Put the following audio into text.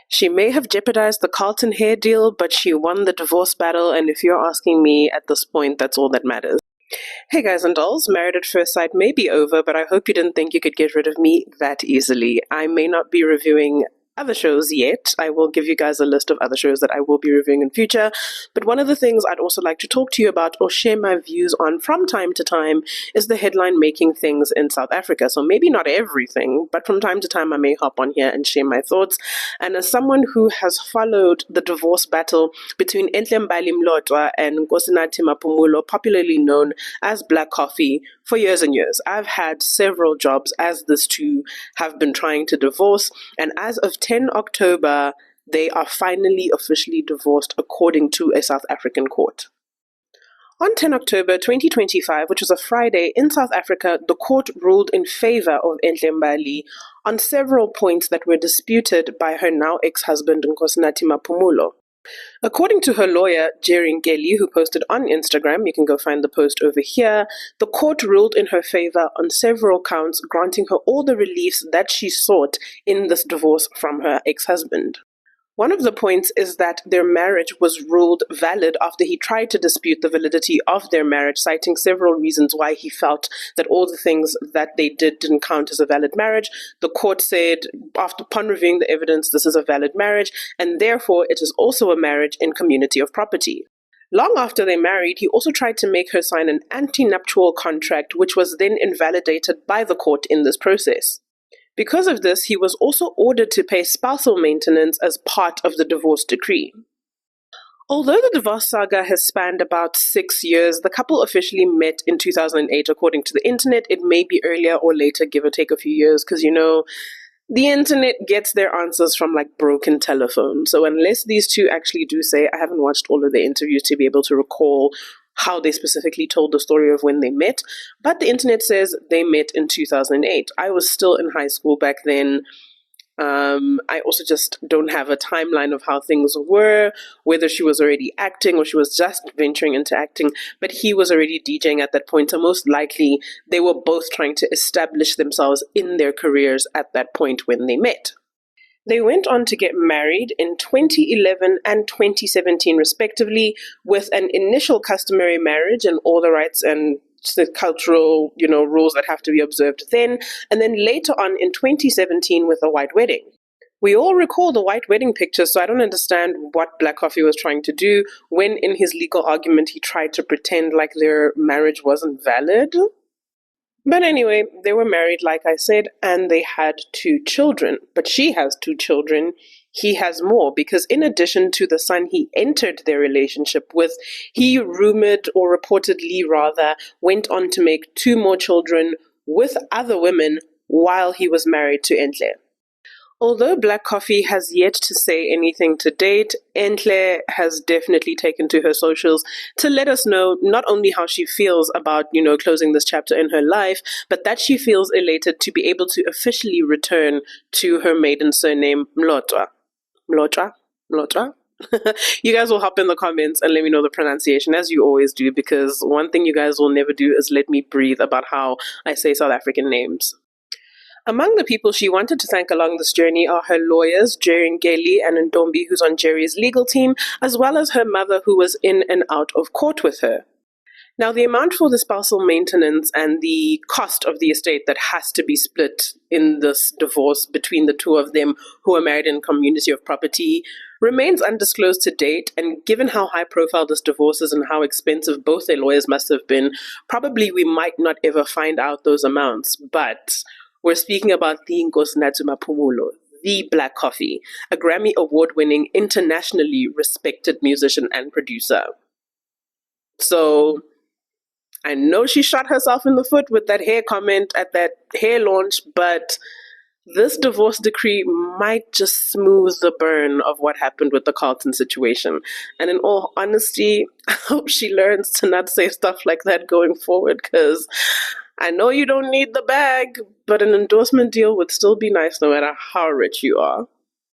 She may have jeopardized the Carlton hair deal, but she won the divorce battle, and if you're asking me at this point, that's all that matters. Hey guys and dolls, Married at First Sight may be over, but I hope you didn't think you could get rid of me that easily. I may not be reviewing other shows yet. I will give you guys a list of other shows that I will be reviewing in future, but one of the things I'd also like to talk to you about or share my views on from time to time is the headline making things in South Africa. So maybe not everything, but from time to time I may hop on here and share my thoughts. And as someone who has followed the divorce battle between Enhle Mbali Mlotshwa and Nkosinathi Maphumulo, popularly known as Black Coffee, for years and years, I've had several jobs as these two have been trying to divorce, and as of 10 October, they are finally officially divorced according to a South African court. On 10 October 2025, which was a Friday in South Africa, the court ruled in favor of Enhle Mbali on several points that were disputed by her now ex-husband Nkosinathi Maphumulo. According to her lawyer, Nkosinathi, who posted on Instagram, you can go find the post over here, the court ruled in her favor on several counts, granting her all the reliefs that she sought in this divorce from her ex-husband. One of the points is that their marriage was ruled valid after he tried to dispute the validity of their marriage, citing several reasons why he felt that all the things that they did didn't count as a valid marriage. The court said, upon reviewing the evidence, this is a valid marriage, and therefore it is also a marriage in community of property. Long after they married, he also tried to make her sign an antenuptial contract, which was then invalidated by the court in this process. Because of this, he was also ordered to pay spousal maintenance as part of the divorce decree. Although the divorce saga has spanned about 6 years, the couple officially met in 2008 according to the internet. It may be earlier or later, give or take a few years, because the internet gets their answers from like broken telephone. So unless these two actually do say, I haven't watched all of their interviews to be able to recall how they specifically told the story of when they met, but the internet says they met in 2008. I was still in high school back then. I also just don't have a timeline of how things were, whether she was already acting or she was just venturing into acting, but he was already DJing at that point, so most likely they were both trying to establish themselves in their careers at that point when they met. They went on to get married in 2011 and 2017 respectively, with an initial customary marriage and all the rights and the cultural, rules that have to be observed then, and then later on in 2017 with a white wedding. We all recall the white wedding pictures, so I don't understand what Black Coffee was trying to do when in his legal argument he tried to pretend like their marriage wasn't valid. But anyway, they were married, like I said, and they had 2 children. But she has 2 children. He has more, because in addition to the son he entered their relationship with, he rumored, or reportedly rather, went on to make 2 more children with other women while he was married to Enhle. Although Black Coffee has yet to say anything to date, Enhle has definitely taken to her socials to let us know not only how she feels about, closing this chapter in her life, but that she feels elated to be able to officially return to her maiden surname, Mlotshwa. Mlotshwa? You guys will hop in the comments and let me know the pronunciation, as you always do, because one thing you guys will never do is let me breathe about how I say South African names. Among the people she wanted to thank along this journey are her lawyers, Nkosinathi and Ntombi, who's on Jerry's legal team, as well as her mother, who was in and out of court with her. Now, the amount for the spousal maintenance and the cost of the estate that has to be split in this divorce between the 2 of them who are married in community of property remains undisclosed to date, and given how high profile this divorce is and how expensive both their lawyers must have been, probably we might not ever find out those amounts, but we're speaking about the Nkosinathi Maphumulo, the Black Coffee, a Grammy award-winning, internationally respected musician and producer. So I know she shot herself in the foot with that hair comment at that hair launch, but this divorce decree might just smooth the burn of what happened with the Carlton situation. And in all honesty, I hope she learns to not say stuff like that going forward, because I know you don't need the bag, but an endorsement deal would still be nice no matter how rich you are.